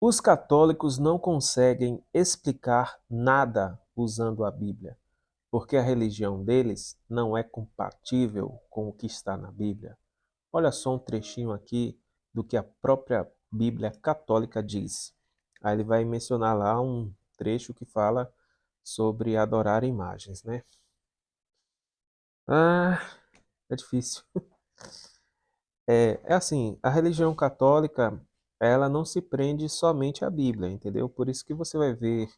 Os católicos não conseguem explicar nada usando a Bíblia, porque a religião deles não é compatível com o que está na Bíblia. Olha só um trechinho aqui do que a própria Bíblia católica diz. Aí ele vai mencionar lá um trecho que fala sobre adorar imagens, né? Ah, é difícil. É assim, a religião católica, ela não se prende somente à Bíblia, entendeu? Por isso que você vai ver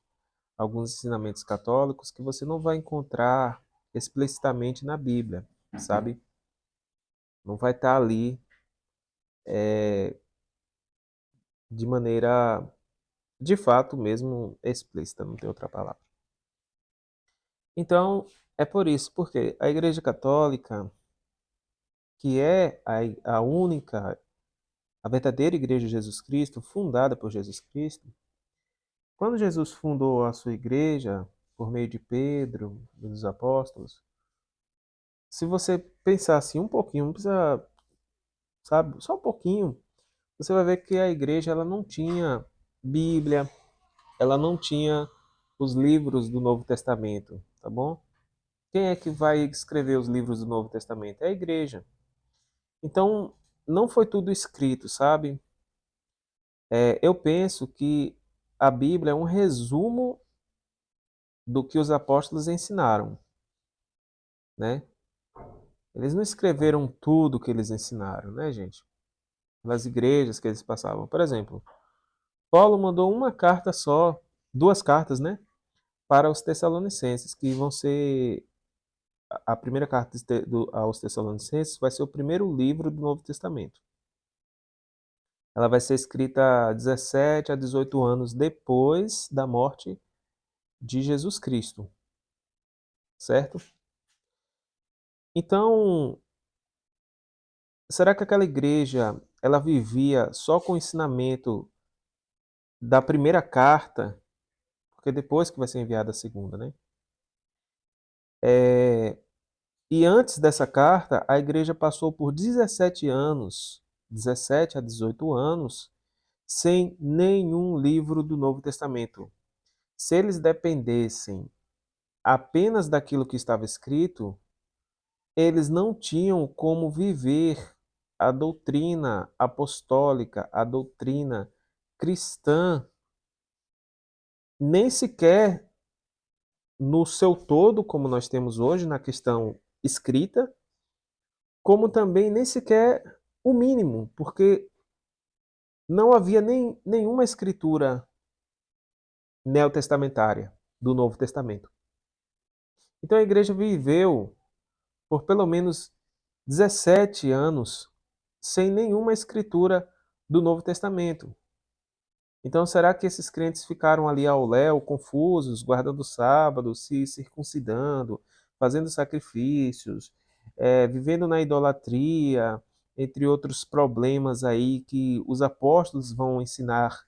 alguns ensinamentos católicos que você não vai encontrar explicitamente na Bíblia, sabe? Não vai estar ali de maneira, de fato mesmo, explícita, não tem outra palavra. Então, é por isso, porque a Igreja Católica, que é a única, a verdadeira Igreja de Jesus Cristo, fundada por Jesus Cristo, quando Jesus fundou a sua igreja, por meio de Pedro e dos apóstolos, se você pensar assim um pouquinho, não precisa, sabe, só um pouquinho, você vai ver que a igreja ela não tinha Bíblia, ela não tinha os livros do Novo Testamento, tá bom? Quem é que vai escrever os livros do Novo Testamento? É a igreja. Então, não foi tudo escrito, sabe? Eu penso que a Bíblia é um resumo do que os apóstolos ensinaram, né? Eles não escreveram tudo que eles ensinaram, né, gente? Nas igrejas que eles passavam. Por exemplo, Paulo mandou uma carta só, duas cartas, né? Para os Tessalonicenses, que vão ser a primeira carta aos Tessalonicenses vai ser o primeiro livro do Novo Testamento. Ela vai ser escrita 17 a 18 anos depois da morte de Jesus Cristo, certo? Então, será que aquela igreja ela vivia só com o ensinamento da primeira carta, porque depois que vai ser enviada a segunda, né? E antes dessa carta, a igreja passou por 17 anos, 17 a 18 anos, sem nenhum livro do Novo Testamento. Se eles dependessem apenas daquilo que estava escrito, eles não tinham como viver a doutrina apostólica, a doutrina cristã, nem sequer no seu todo, como nós temos hoje na questão escrita, como também nem sequer o mínimo, porque não havia nenhuma escritura neotestamentária do Novo Testamento. Então a igreja viveu por pelo menos 17 anos sem nenhuma escritura do Novo Testamento. Então, será que esses crentes ficaram ali ao léu, confusos, guardando o sábado, se circuncidando, fazendo sacrifícios, vivendo na idolatria, entre outros problemas aí que os apóstolos vão ensinar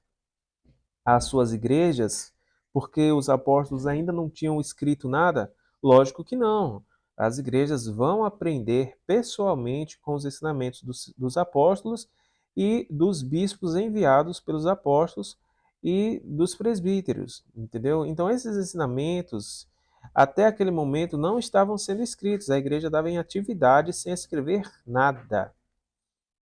às suas igrejas, porque os apóstolos ainda não tinham escrito nada? Lógico que não. As igrejas vão aprender pessoalmente com os ensinamentos dos apóstolos e dos bispos enviados pelos apóstolos e dos presbíteros, entendeu? Então, esses ensinamentos, até aquele momento, não estavam sendo escritos. A igreja estava em atividade sem escrever nada.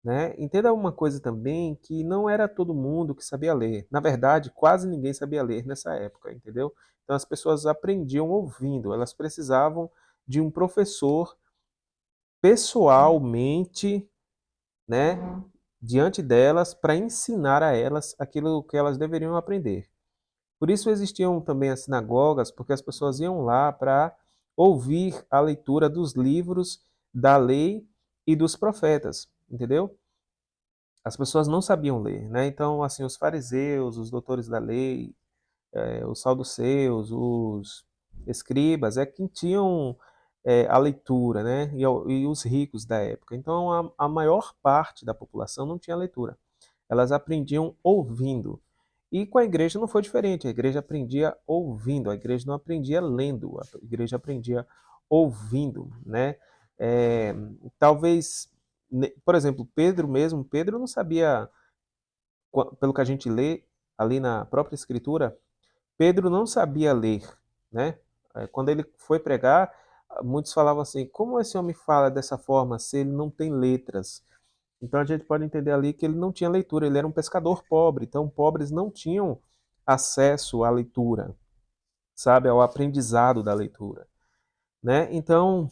Né? Entenda uma coisa também, que não era todo mundo que sabia ler. Na verdade, quase ninguém sabia ler nessa época, entendeu? Então as pessoas aprendiam ouvindo, elas precisavam de um professor pessoalmente, né, diante delas para ensinar a elas aquilo que elas deveriam aprender. Por isso existiam também as sinagogas, porque as pessoas iam lá para ouvir a leitura dos livros da lei e dos profetas, entendeu? As pessoas não sabiam ler, né? Então, assim, os fariseus, os doutores da lei, os saduceus, os escribas, é que tinham a leitura, né? E os ricos da época. Então, a maior parte da população não tinha leitura. Elas aprendiam ouvindo. E com a igreja não foi diferente. A igreja aprendia ouvindo. A igreja não aprendia lendo. A igreja aprendia ouvindo, né? É, talvez, por exemplo, Pedro mesmo, Pedro não sabia, pelo que a gente lê, ali na própria Escritura, Pedro não sabia ler, né? Quando ele foi pregar, muitos falavam assim: como esse homem fala dessa forma se ele não tem letras? Então a gente pode entender ali que ele não tinha leitura, ele era um pescador pobre, então pobres não tinham acesso à leitura, sabe, ao aprendizado da leitura, né? Então,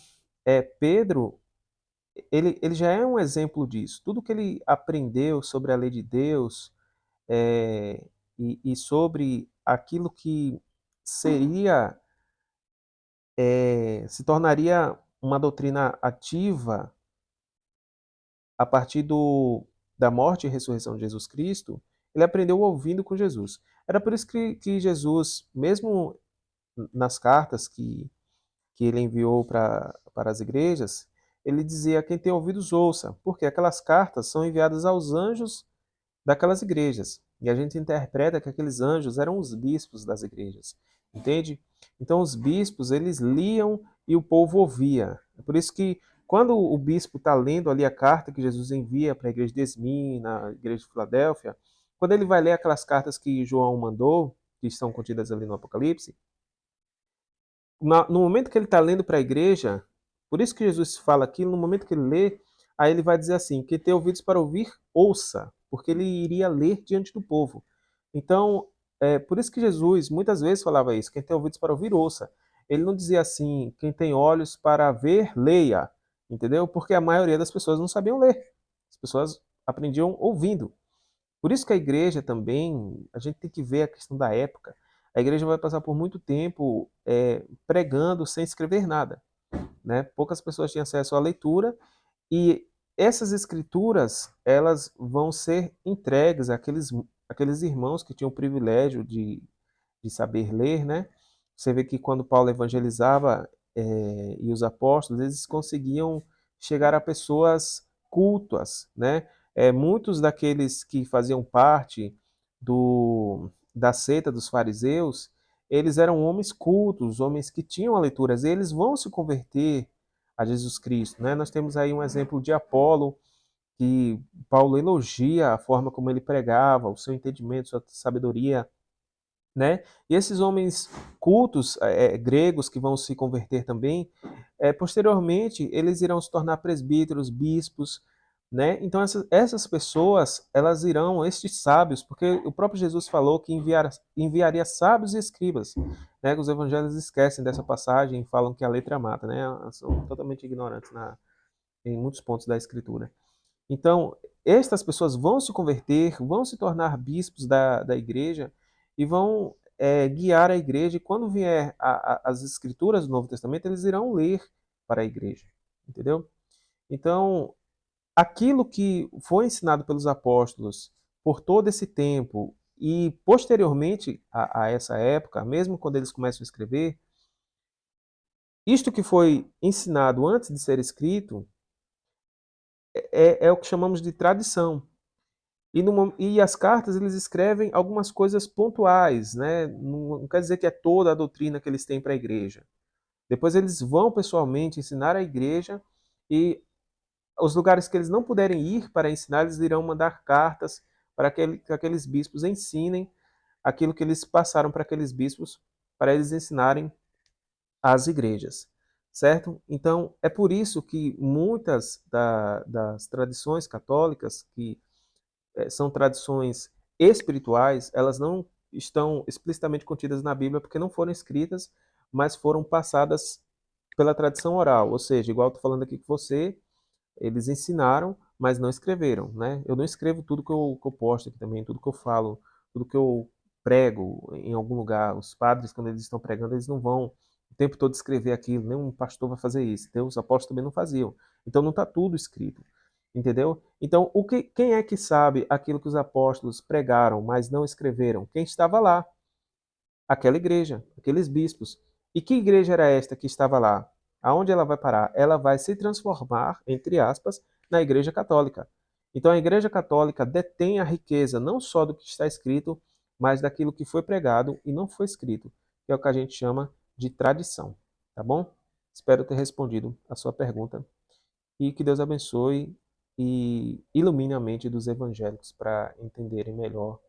Pedro, ele já é um exemplo disso. Tudo que ele aprendeu sobre a lei de Deus, e sobre aquilo que seria, se tornaria uma doutrina ativa a partir da morte e ressurreição de Jesus Cristo, ele aprendeu ouvindo com Jesus. Era por isso que Jesus, mesmo nas cartas que ele enviou para as igrejas, ele dizia: quem tem ouvidos ouça, porque aquelas cartas são enviadas aos anjos daquelas igrejas. E a gente interpreta que aqueles anjos eram os bispos das igrejas, entende? Então os bispos, eles liam e o povo ouvia. É por isso que quando o bispo está lendo ali a carta que Jesus envia para a igreja de Esmina, na igreja de Filadélfia, quando ele vai ler aquelas cartas que João mandou, que estão contidas ali no Apocalipse, no momento que ele está lendo para a igreja, por isso que Jesus fala aquilo, no momento que ele lê, aí ele vai dizer assim: quem tem ouvidos para ouvir, ouça, porque ele iria ler diante do povo. Então, por isso que Jesus muitas vezes falava isso: quem tem ouvidos para ouvir, ouça. Ele não dizia assim: quem tem olhos para ver, leia, entendeu? Porque a maioria das pessoas não sabiam ler. As pessoas aprendiam ouvindo. Por isso que a igreja também, a gente tem que ver a questão da época. A igreja vai passar por muito tempo pregando sem escrever nada, né? Poucas pessoas tinham acesso à leitura e essas escrituras elas vão ser entregues àqueles irmãos que tinham o privilégio de saber ler, né? Você vê que quando Paulo evangelizava e os apóstolos, eles conseguiam chegar a pessoas cultas, né? Muitos daqueles que faziam parte da seita dos fariseus, eles eram homens cultos, homens que tinham a leitura, e eles vão se converter a Jesus Cristo, né? Nós temos aí um exemplo de Apolo, que Paulo elogia a forma como ele pregava, o seu entendimento, sua sabedoria, né? E esses homens cultos gregos que vão se converter também, posteriormente eles irão se tornar presbíteros, bispos, né? Então essas pessoas elas irão, estes sábios, porque o próprio Jesus falou que enviaria sábios e escribas, né? Os evangelhos esquecem dessa passagem e falam que a letra mata, né? São totalmente ignorantes em muitos pontos da Escritura. Então, estas pessoas vão se converter, vão se tornar bispos da igreja e vão guiar a igreja. E quando vier as escrituras do Novo Testamento, eles irão ler para a igreja. Entendeu? Então, aquilo que foi ensinado pelos apóstolos por todo esse tempo e posteriormente a essa época, mesmo quando eles começam a escrever, isto que foi ensinado antes de ser escrito é o que chamamos de tradição. E as cartas eles escrevem algumas coisas pontuais, né? Não quer dizer que é toda a doutrina que eles têm para a igreja. Depois eles vão pessoalmente ensinar a igreja e os lugares que eles não puderem ir para ensinar, eles irão mandar cartas para que aqueles bispos ensinem aquilo que eles passaram para aqueles bispos, para eles ensinarem às igrejas, certo? Então é por isso que muitas das tradições católicas que são tradições espirituais, elas não estão explicitamente contidas na Bíblia porque não foram escritas, mas foram passadas pela tradição oral. Ou seja, igual estou falando aqui com você, eles ensinaram, mas não escreveram, né? Eu não escrevo tudo que eu posto aqui também, tudo que eu falo, tudo que eu prego em algum lugar. Os padres, quando eles estão pregando, eles não vão o tempo todo escrever aquilo, nenhum pastor vai fazer isso. Então, os apóstolos também não faziam. Então, não está tudo escrito, entendeu? Então, quem é que sabe aquilo que os apóstolos pregaram, mas não escreveram? Quem estava lá? Aquela igreja, aqueles bispos. E que igreja era esta que estava lá? Aonde ela vai parar? Ela vai se transformar, entre aspas, na igreja católica. Então a igreja católica detém a riqueza não só do que está escrito, mas daquilo que foi pregado e não foi escrito, que é o que a gente chama de tradição. Tá bom? Espero ter respondido a sua pergunta e que Deus abençoe e ilumine a mente dos evangélicos para entenderem melhor